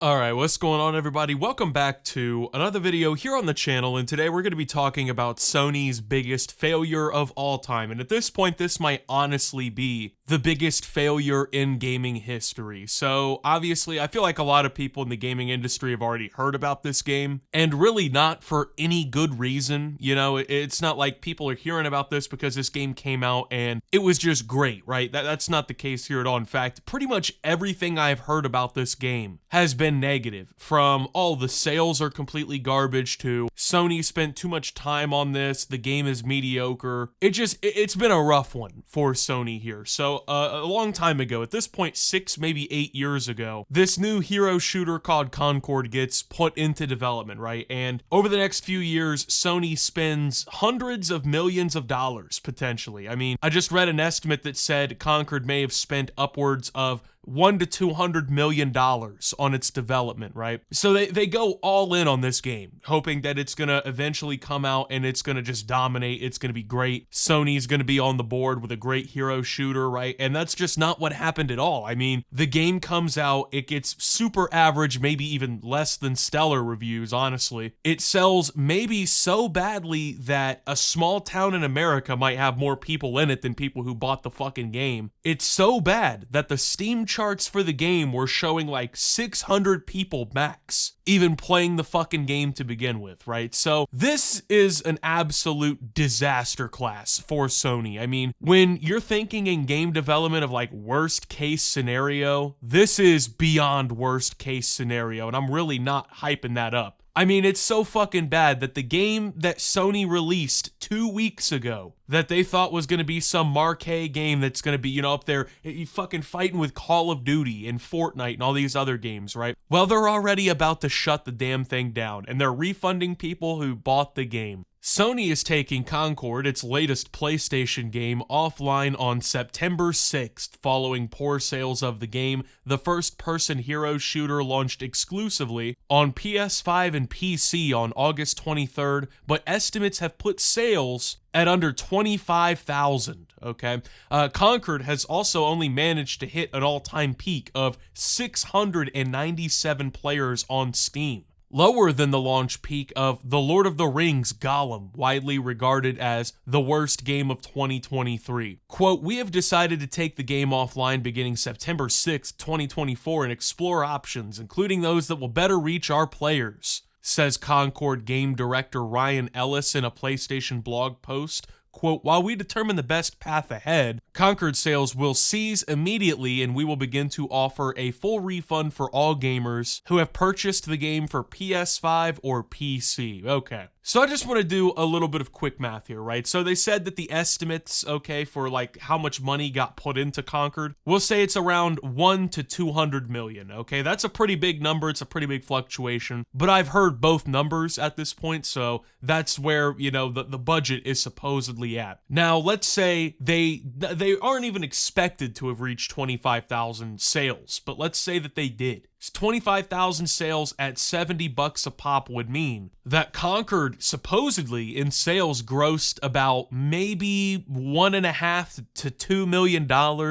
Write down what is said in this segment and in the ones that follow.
Alright, what's going on everybody? Welcome back to another video here on the channel, and today we're going to be talking about Sony's biggest failure of all time. And at this point, this might honestly be the biggest failure in gaming history. So obviously, I feel like a lot of people in the gaming industry have already heard about this game, and really not for any good reason. You know, it's not like people are hearing about this because this game came out and it was just great, right? That's not the case here at all. In fact, pretty much everything I've heard about this game has been negative. From all the sales are completely garbage to Sony spent too much time on this, the game is mediocre. It's been a rough one for Sony here. So a long time ago, at this point 6 maybe 8 years ago, this new hero shooter called Concord gets put into development, right? And over the next few years, Sony spends hundreds of millions of dollars potentially. I mean, I just read an estimate that said Concord may have spent upwards of $100 to $200 million on its development, right? So they go all in on this game, hoping that it's gonna eventually come out and it's gonna just dominate, it's gonna be great. Sony's gonna be on the board with a great hero shooter, right? And that's just not what happened at all. I mean, the game comes out, it gets super average, maybe even less than stellar reviews, honestly. It sells maybe so badly that a small town in America might have more people in it than people who bought the fucking game. It's so bad that the Steam charts for the game were showing like 600 people max even playing the fucking game to begin with, right? So this is an absolute disaster class for Sony. I mean, when you're thinking in game development of like worst case scenario, this is beyond worst case scenario, and I'm really not hyping that up. I mean, it's so fucking bad that the game that Sony released 2 weeks ago that they thought was going to be some marquee game that's going to be, you know, up there, you fucking fighting with Call of Duty and Fortnite and all these other games, right? Well, they're already about to shut the damn thing down, and they're refunding people who bought the game. Sony is taking Concord, its latest PlayStation game, offline on September 6th following poor sales of the game. The first-person hero shooter launched exclusively on PS5 and PC on August 23rd, but estimates have put sales at under 25,000, okay? Concord has also only managed to hit an all-time peak of 697 players on Steam, lower than the launch peak of The Lord of the Rings Gollum, widely regarded as the worst game of 2023. Quote, "We have decided to take the game offline beginning September 6th, 2024 and explore options, including those that will better reach our players," says Concord game director Ryan Ellis in a PlayStation blog post. Quote, "While we determine the best path ahead, Concord sales will cease immediately and we will begin to offer a full refund for all gamers who have purchased the game for PS5 or PC." Okay. So I just want to do a little bit of quick math here, right? So they said that the estimates, okay, for like how much money got put into Concord, we'll say it's around 1 to 200 million, okay? That's a pretty big number, it's a pretty big fluctuation, but I've heard both numbers at this point, so that's where, you know, the budget is supposedly at. Now, let's say they aren't even expected to have reached 25,000 sales, but let's say that they did. 25,000 sales at $70 a pop would mean that Concord supposedly in sales grossed about maybe $1.5 to $2 million,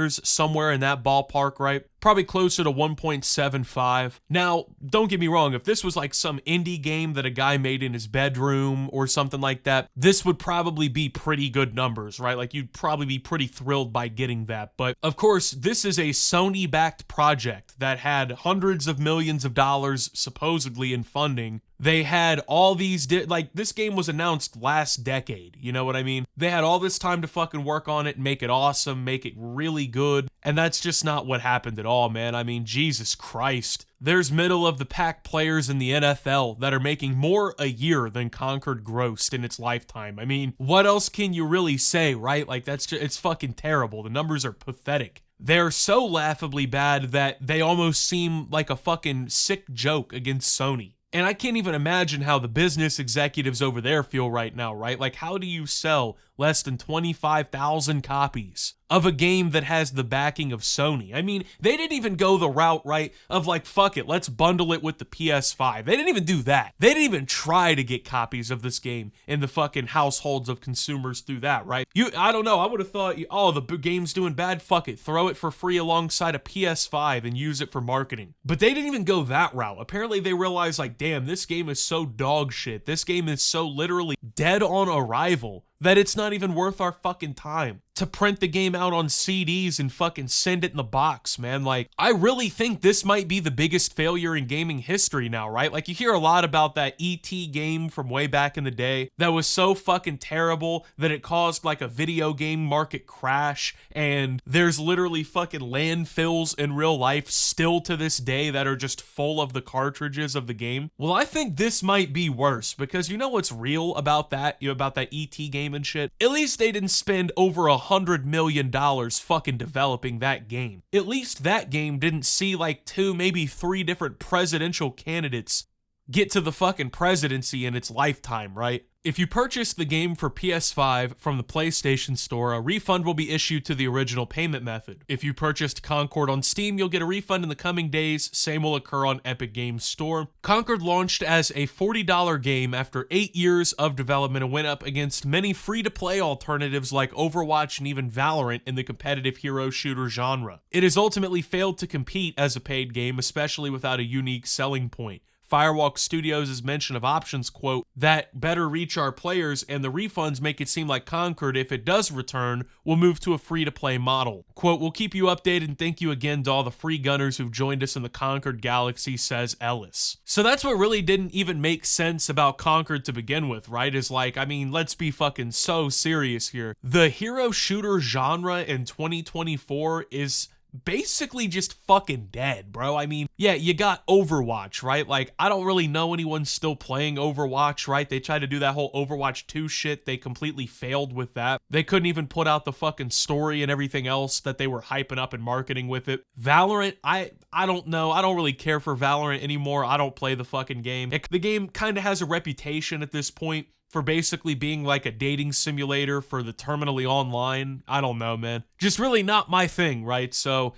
somewhere in that ballpark, right? Probably closer to 1.75. Now, don't get me wrong, if this was like some indie game that a guy made in his bedroom or something like that, this would probably be pretty good numbers, right? Like you'd probably be pretty thrilled by getting that. But of course, this is a Sony-backed project that had hundreds of millions of dollars supposedly in funding. They had all these, like, this game was announced last decade, you know what I mean? They had all this time to fucking work on it, make it awesome, make it really good, and that's just not what happened at all, man. I mean, Jesus Christ. There's middle-of-the-pack players in the NFL that are making more a year than Concord grossed in its lifetime. I mean, what else can you really say, right? Like, that's just, it's fucking terrible. The numbers are pathetic. They're so laughably bad that they almost seem like a fucking sick joke against Sony. And I can't even imagine how the business executives over there feel right now, right? Like, how do you sell less than 25,000 copies of a game that has the backing of Sony. I mean, they didn't even go the route, right, of like, fuck it, let's bundle it with the PS5. They didn't even do that. They didn't even try to get copies of this game in the fucking households of consumers through that, right? I don't know, I would have thought, oh, the game's doing bad, fuck it, throw it for free alongside a PS5 and use it for marketing. But they didn't even go that route. Apparently they realized, like, damn, this game is so dog shit. This game is so literally dead on arrival that it's not even worth our fucking time to print the game out on CDs and fucking send it in the box, man. Like, I really think this might be the biggest failure in gaming history now, right? Like, you hear a lot about that E.T. game from way back in the day that was so fucking terrible that it caused like a video game market crash, and there's literally fucking landfills in real life still to this day that are just full of the cartridges of the game. Well, I think this might be worse, because you know what's real about that, about that E.T. game and shit? At least they didn't spend over $100 million fucking developing that game. At least that game didn't see like 2, maybe 3 different presidential candidates get to the fucking presidency in its lifetime, right? If you purchase the game for PS5 from the PlayStation Store, a refund will be issued to the original payment method. If you purchased Concord on Steam, you'll get a refund in the coming days. Same will occur on Epic Games Store. Concord launched as a $40 game after 8 years of development and went up against many free-to-play alternatives like Overwatch and even Valorant in the competitive hero shooter genre. It has ultimately failed to compete as a paid game, especially without a unique selling point. Firewalk Studios' mention of options, quote, that better reach our players, and the refunds make it seem like Concord, if it does return, will move to a free-to-play model. Quote, we'll keep you updated and thank you again to all the free gunners who've joined us in the Concord galaxy, says Ellis. So that's what really didn't even make sense about Concord to begin with, right? Is like, I mean, let's be fucking so serious here. The hero shooter genre in 2024 is basically just fucking dead, bro. I mean, yeah, you got Overwatch, right? Like, I don't really know anyone still playing Overwatch, right? They tried to do that whole Overwatch 2 shit. They completely failed with that. They couldn't even put out the fucking story and everything else that they were hyping up and marketing with it. Valorant, I don't know. I don't really care for Valorant anymore. I don't play the fucking game. The game kind of has a reputation at this point for basically being like a dating simulator for the terminally online. I don't know, man. Just really not my thing, right? So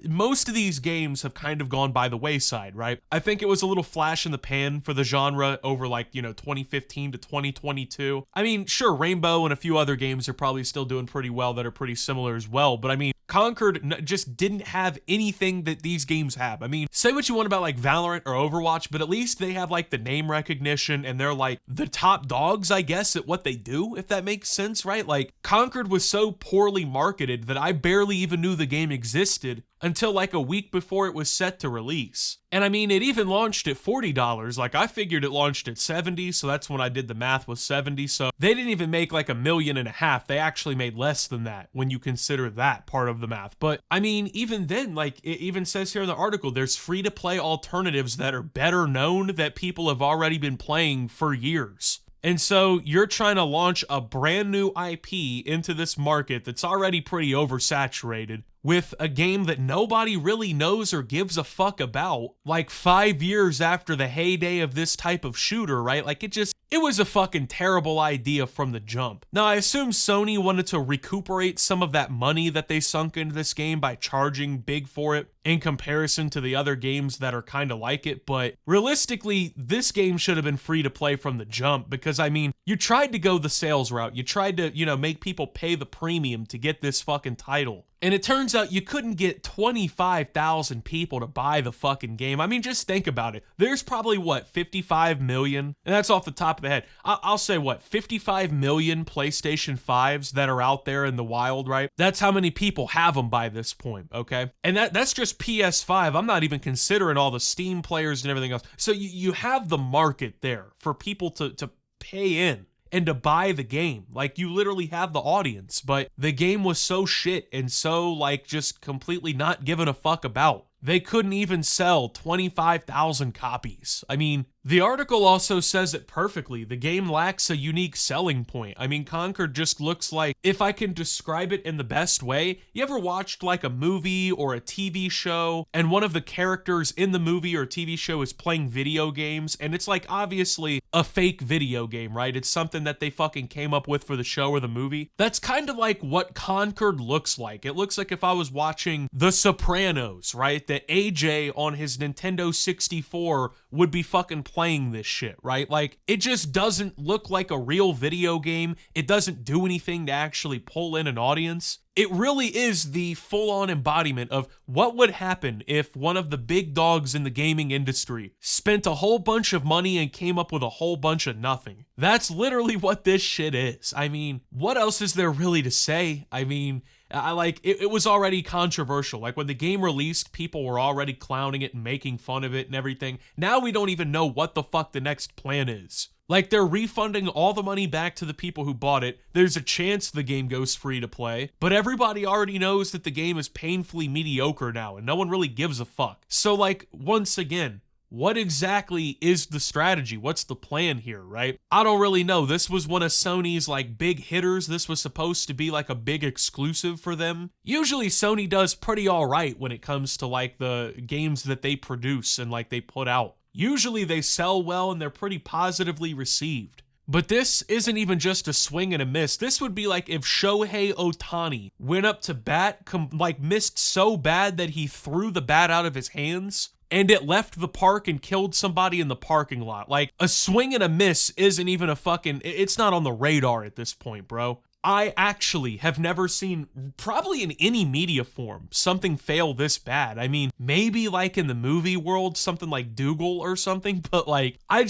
most of these games have kind of gone by the wayside, right? I think it was a little flash in the pan for the genre over like, 2015 to 2022. I mean, sure, Rainbow and a few other games are probably still doing pretty well that are pretty similar as well, but I mean, Concord just didn't have anything that these games have. I mean, say what you want about like Valorant or Overwatch, but at least they have like the name recognition and they're like the top dogs, I guess, at what they do, if that makes sense, right? Like, Concord was so poorly marketed that I barely even knew the game existed until like a week before it was set to release. And I mean, it even launched at $40. Like, I figured it launched at 70, so that's when I did the math, was 70. So they didn't even make like $1.5 million. They actually made less than that when you consider that part of the math. But I mean, even then, like, it even says here in the article, there's free-to-play alternatives that are better known that people have already been playing for years. And so you're trying to launch a brand new IP into this market that's already pretty oversaturated with a game that nobody really knows or gives a fuck about, like 5 years after the heyday of this type of shooter, right? Like, it was a fucking terrible idea from the jump. Now, I assume Sony wanted to recuperate some of that money that they sunk into this game by charging big for it in comparison to the other games that are kind of like it, but realistically, this game should have been free to play from the jump because, I mean, you tried to go the sales route. You tried to, make people pay the premium to get this fucking title. And it turns out you couldn't get 25,000 people to buy the fucking game. I mean, just think about it. There's probably, 55 million? And that's off the top of the head. I'll say, 55 million PlayStation 5s that are out there in the wild, right? That's how many people have them by this point, okay? And that's just PS5. I'm not even considering all the Steam players and everything else. So you have the market there for people to pay in and to buy the game. Like, you literally have the audience, but the game was so shit and so, like, just completely not given a fuck about. They couldn't even sell 25,000 copies. I mean, The article also says it perfectly. The game lacks a unique selling point. I mean, Concord just looks like, if I can describe it in the best way, you ever watched like a movie or a TV show and one of the characters in the movie or TV show is playing video games, and it's like obviously a fake video game, right? It's something that they fucking came up with for the show or the movie. That's kind of like what Concord looks like. It looks like if I was watching The Sopranos, right? That AJ on his Nintendo 64 would be fucking playing this shit, right? Like, it just doesn't look like a real video game. It doesn't do anything to actually pull in an audience. It really is the full-on embodiment of what would happen if one of the big dogs in the gaming industry spent a whole bunch of money and came up with a whole bunch of nothing. That's literally what this shit is. I mean, what else is there really to say? I mean, it was already controversial. Like, when the game released, people were already clowning it and making fun of it and everything. Now we don't even know what the fuck the next plan is. Like, they're refunding all the money back to the people who bought it. There's a chance the game goes free to play, but everybody already knows that the game is painfully mediocre now, and no one really gives a fuck. So, like, once again, what exactly is the strategy? What's the plan here, right? I don't really know. This was one of Sony's, like, big hitters. This was supposed to be, like, a big exclusive for them. Usually, Sony does pretty all right when it comes to, like, the games that they produce and, like, they put out. Usually they sell well and they're pretty positively received. But this isn't even just a swing and a miss. This would be like if Shohei Ohtani went up to bat, missed so bad that he threw the bat out of his hands and it left the park and killed somebody in the parking lot. Like, a swing and a miss isn't even it's not on the radar at this point, bro. I actually have never seen, probably in any media form, something fail this bad. I mean, maybe like in the movie world, something like Dougal or something, but like, I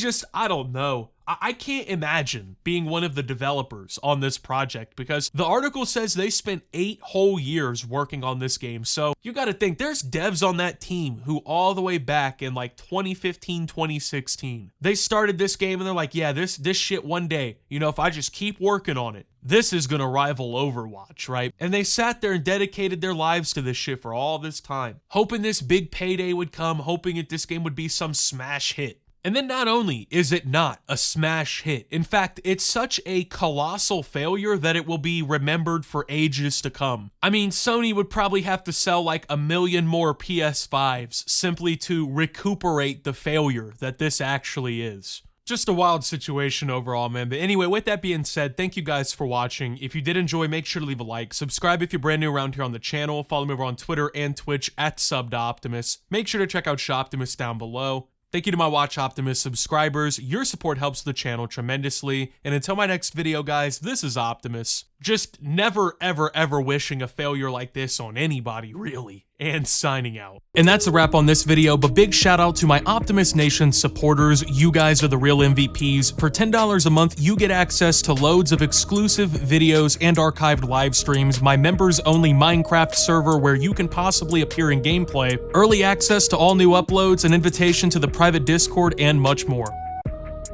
don't know. I can't imagine being one of the developers on this project, because the article says they spent 8 whole years working on this game. So you got to think there's devs on that team who all the way back in like 2015, 2016, they started this game and they're like, yeah, this shit one day, you know, if I just keep working on it, this is gonna rival Overwatch, right? And they sat there and dedicated their lives to this shit for all this time, hoping this big payday would come, hoping that this game would be some smash hit. And then not only is it not a smash hit, in fact, it's such a colossal failure that it will be remembered for ages to come. I mean, Sony would probably have to sell like 1 million more PS5s simply to recuperate the failure that this actually is. Just a wild situation overall, man. But anyway, with that being said, thank you guys for watching. If you did enjoy, make sure to leave a like. Subscribe if you're brand new around here on the channel. Follow me over on Twitter and Twitch at @SubToOptimus. Make sure to check out Shoptimus down below. Thank you to my Watch Optimus subscribers. Your support helps the channel tremendously. And until my next video, guys, this is Optimus. Just never, ever, ever wishing a failure like this on anybody, really. And signing out. And that's a wrap on this video, but big shout out to my Optimus Nation supporters. You guys are the real MVPs. For $10 a month, you get access to loads of exclusive videos and archived live streams, my members only Minecraft server where you can possibly appear in gameplay, early access to all new uploads, an invitation to the private Discord, and much more.